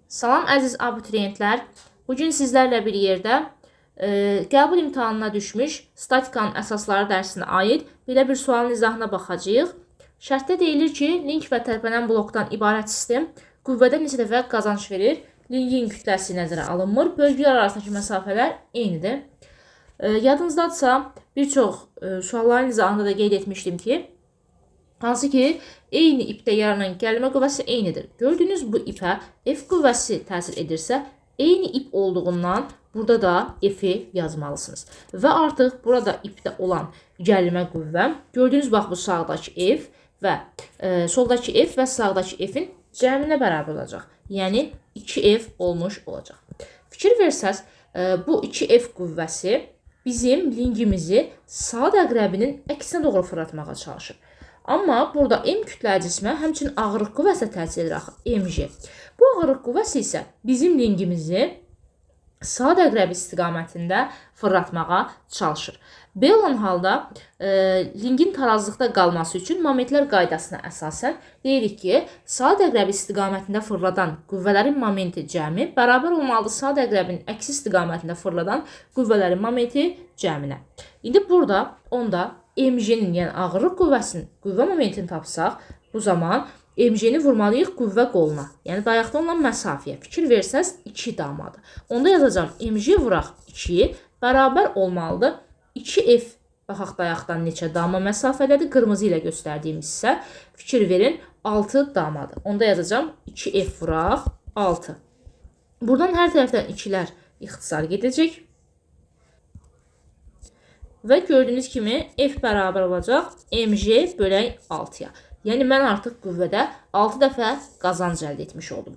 Salam əziz abituriyentlər. Bugün sizlərlə bir yerdə qəbul imtahanına düşmüş statikanın əsasları dərsinə aid belə bir sualın izahına baxacağıq. Şərtdə deyilir ki, link və tərpənən blokdan ibarət sistem qüvvədə neçə dəfə qazanc verir? Linkin kütləsi nəzərə alınmır. Bölgülər arasındakı məsafələr eynidir. Yadınızdadırsa, bir çox sualların izahında da qeyd etmişdim ki, hansı ki, eyni ipdə yaranan gəlmə qüvvəsi eynidir. Gördüyünüz bu ipə F qüvvəsi təsir edirsə, eyni ip olduğundan burada da F-i yazmalısınız. Və artıq burada ipdə olan gəlmə qüvvə, gördüyünüz bax bu sağdakı F və soldakı F və sağdakı F-in cəminə bərabər olacaq. Yəni 2F olmuş olacaq. Fikir versəz, bu 2F qüvvəsi bizim linkimizi saat əqrəbinin əksinə doğru fırlatmağa çalışır. Amma burada M kütləli cismə həmçinin ağırlıq qüvvəsi təsir edir axı, mg. Bu ağırlıq qüvvəsi isə bizim linkimizi saat əqrəbi istiqamətində fırlatmağa çalışır. Belə olan halda linkin tarazlıqda qalması üçün momentlər qaydasına əsasən deyirik ki, saat əqrəbi istiqamətində fırladan qüvvələrin momenti cəmi bərabər olmalıdır saat əqrəbinin əksi istiqamətində fırladan qüvvələrin momenti cəminə. İndi burada onda mg-nin, yəni ağırlıq qüvvəsinin qüvvə momentini tapsaq, bu zaman mg-ni vurmalıyıq qüvvə qoluna, yəni dayaqda olan məsafəyə. Fikir versəz 2 damadır. Onda yazacağım mg vuraq 2 bərabər olmalıdır 2f. Baxaq dayaqdan neçə dama məsafədədir. Qırmızı ilə göstərdiyim hissə. Fikir verin 6 damadır. Onda yazacağım 2f vuraq 6. Buradan hər tərəfdən 2-lər ixtisar gedəcək. Və gördüyünüz kimi F bərabər olacaq mg bölək 6-ya. Yəni mən artıq qüvvədə 6 dəfə qazanc əldə etmiş oldum.